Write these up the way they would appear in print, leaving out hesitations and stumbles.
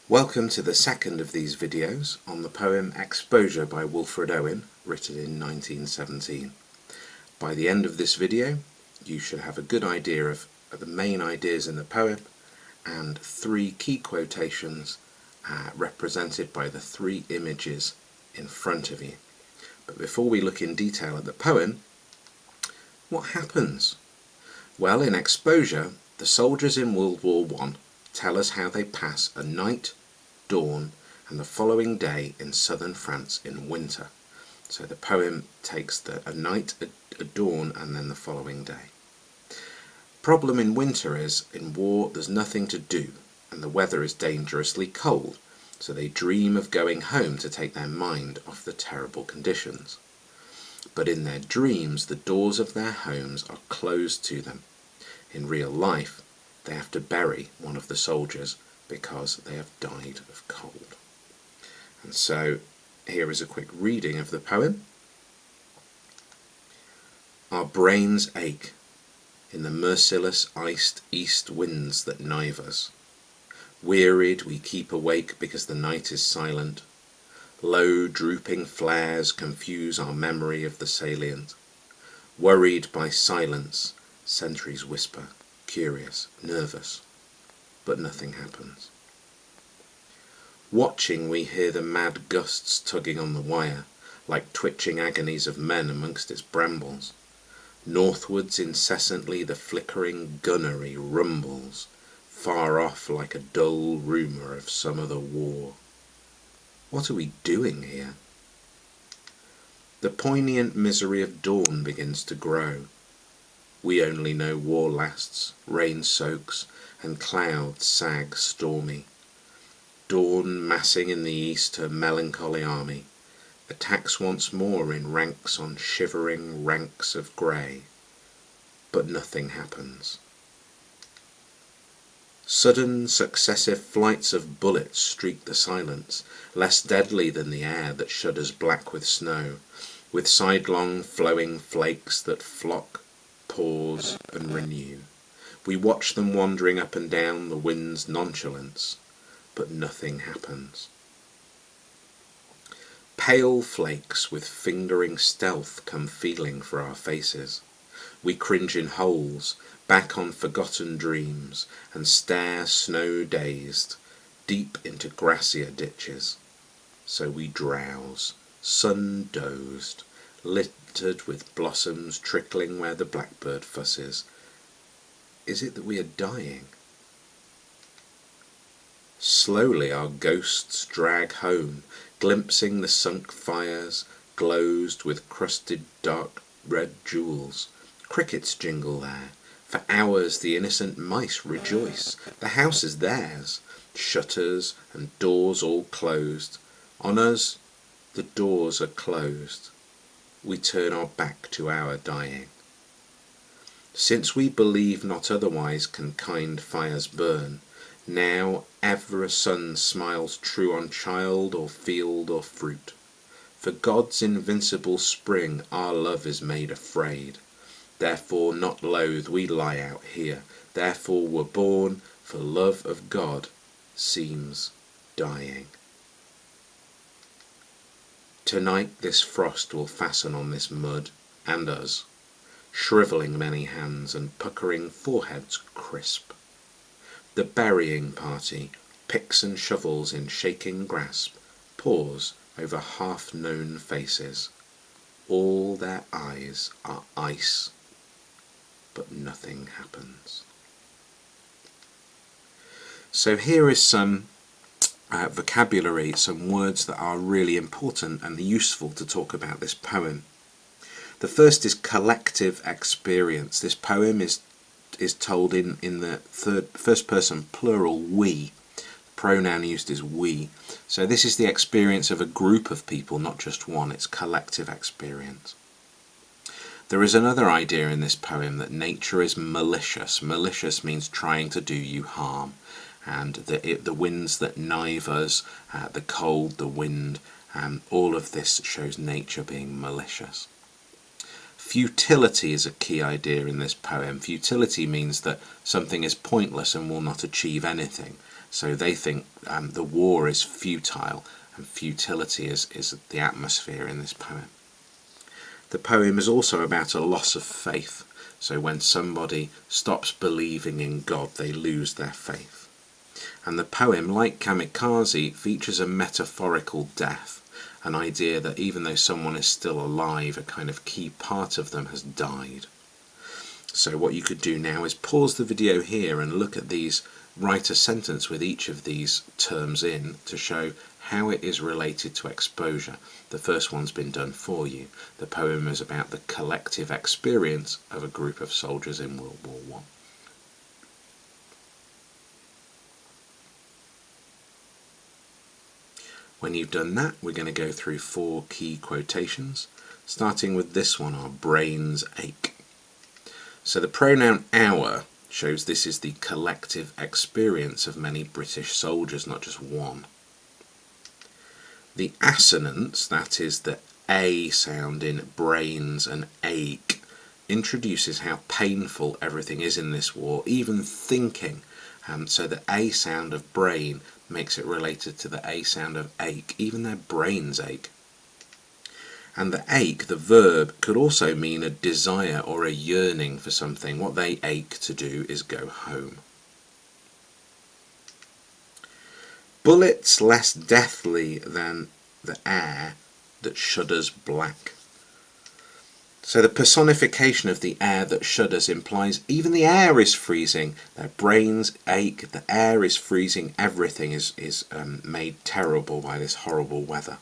Welcome to the second of these videos on the poem Exposure by Wilfred Owen, written in 1917. By the end of this video you should have a good idea of the main ideas in the poem and three key quotations represented by the three images in front of you. But before we look in detail at the poem, what happens? Well, in Exposure, the soldiers in World War I tell us how they pass a night, dawn, and the following day in southern France in winter. So the poem takes a night, a dawn, and then the following day. Problem in winter is, in war there's nothing to do, and the weather is dangerously cold, so they dream of going home to take their mind off the terrible conditions. But in their dreams the doors of their homes are closed to them. In real life, they have to bury one of the soldiers because they have died of cold. And so here is a quick reading of the poem. Our brains ache in the merciless iced east winds that knife us. Wearied we keep awake because the night is silent. Low drooping flares confuse our memory of the salient. Worried by silence, sentries whisper, curious, nervous, but nothing happens. Watching we hear the mad gusts tugging on the wire, like twitching agonies of men amongst its brambles. Northwards incessantly the flickering gunnery rumbles, far off like a dull rumour of some other war. What are we doing here? The poignant misery of dawn begins to grow. We only know war lasts, rain soaks, and clouds sag stormy. Dawn, massing in the east her melancholy army, attacks once more in ranks on shivering ranks of grey. But nothing happens. Sudden successive flights of bullets streak the silence, less deadly than the air that shudders black with snow, with sidelong flowing flakes that flock, pause, and renew. We watch them wandering up and down the wind's nonchalance, but nothing happens. Pale flakes with fingering stealth come feeling for our faces. We cringe in holes, back on forgotten dreams, and stare snow-dazed, deep into grassier ditches. So we drowse, sun-dozed, littered with blossoms trickling where the blackbird fusses. Is it that we are dying? Slowly our ghosts drag home, glimpsing the sunk fires, glozed with crusted dark red jewels. Crickets jingle there. For hours the innocent mice rejoice. The house is theirs, shutters and doors all closed. On us the doors are closed. We turn our back to our dying. Since we believe not otherwise can kind fires burn, now ever a sun smiles true on child or field or fruit. For God's invincible spring our love is made afraid. Therefore not loath we lie out here, therefore were born, for love of God seems dying. Tonight this frost will fasten on this mud and us, shrivelling many hands and puckering foreheads crisp. The burying party, picks and shovels in shaking grasp, pause over half-known faces. All their eyes are ice, but nothing happens. So here is some vocabulary, some words that are really important and useful to talk about this poem. The first is collective experience. This poem is told in the first person plural, we. The pronoun used is we. So this is the experience of a group of people, not just one. It's collective experience. There is another idea in this poem that nature is malicious. Malicious means trying to do you harm. And the winds that knife us, the cold, the wind, all of this shows nature being malicious. Futility is a key idea in this poem. Futility means that something is pointless and will not achieve anything. So they think the war is futile, and futility is the atmosphere in this poem. The poem is also about a loss of faith. So when somebody stops believing in God, they lose their faith. And the poem, like Kamikaze, features a metaphorical death, an idea that even though someone is still alive, a kind of key part of them has died. So what you could do now is pause the video here and look at these, write a sentence with each of these terms in to show how it is related to exposure. The first one's been done for you. The poem is about the collective experience of a group of soldiers in World War I. When you've done that, we're going to go through 4 key quotations, starting with this one, "Our brains ache." So the pronoun our shows this is the collective experience of many British soldiers, not just one. The assonance, that is the A sound in brains and ache, introduces how painful everything is in this war, even thinking. So the A sound of brain makes it related to the A sound of ache. Even their brains ache. And the ache, the verb, could also mean a desire or a yearning for something. What they ache to do is go home. Bullets less deathly than the air that shudders black. So the personification of the air that shudders implies even the air is freezing. Their brains ache, the air is freezing, everything is made terrible by this horrible weather.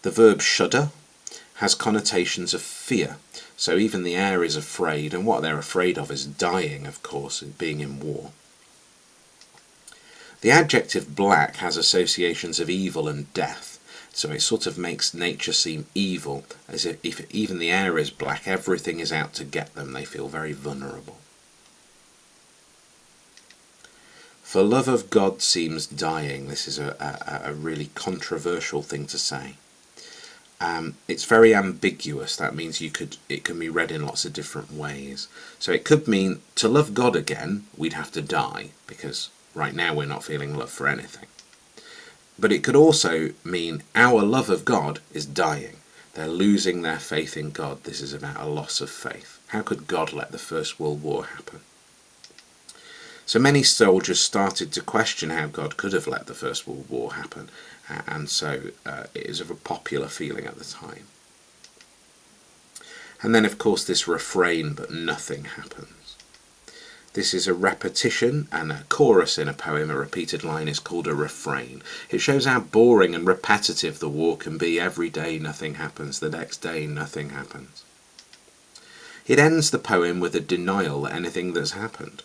The verb shudder has connotations of fear. So even the air is afraid, and what they're afraid of is dying, of course, and being in war. The adjective black has associations of evil and death, so it sort of makes nature seem evil, as if even the air is black, everything is out to get them, they feel very vulnerable. For love of God seems dying. This is a really controversial thing to say. It's very ambiguous. That means it can be read in lots of different ways. So it could mean to love God again, we'd have to die, because right now we're not feeling love for anything. But it could also mean our love of God is dying. They're losing their faith in God. This is about a loss of faith. How could God let the First World War happen? So many soldiers started to question how God could have let the First World War happen, and so it is of a popular feeling at the time. And then of course this refrain, "but nothing happens." This is a repetition, and a chorus in a poem, a repeated line, is called a refrain. It shows how boring and repetitive the war can be. Every day nothing happens, the next day nothing happens. It ends the poem with a denial that anything that's happened.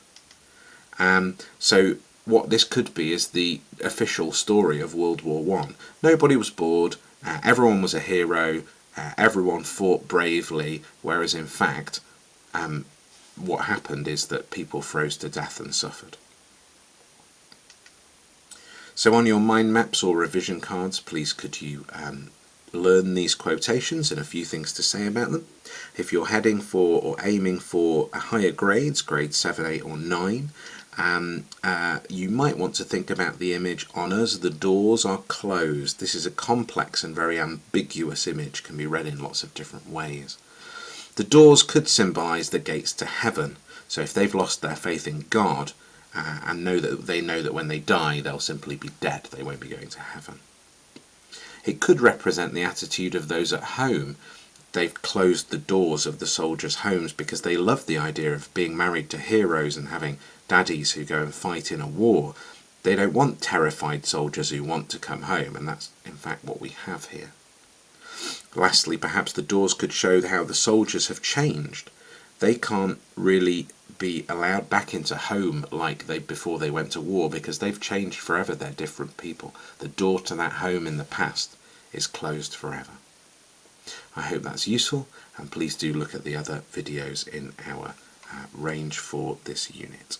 So what this could be is the official story of World War I. Nobody was bored, everyone was a hero, everyone fought bravely, whereas in fact what happened is that people froze to death and suffered. So on your mind maps or revision cards, please could you learn these quotations and a few things to say about them. If you're heading for or aiming for higher grades, grades 7, 8 or 9, you might want to think about the image "On us the doors are closed." This is a complex and very ambiguous image, can be read in lots of different ways. The doors could symbolise the gates to heaven, so if they've lost their faith in God and know that when they die they'll simply be dead, they won't be going to heaven. It could represent the attitude of those at home. They've closed the doors of the soldiers' homes because they love the idea of being married to heroes and having daddies who go and fight in a war. They don't want terrified soldiers who want to come home, and that's in fact what we have here. Lastly, perhaps the doors could show how the soldiers have changed. They can't really be allowed back into home like before they went to war, because they've changed forever. They're different people. The door to that home in the past is closed forever. I hope that's useful, and please do look at the other videos in our range for this unit.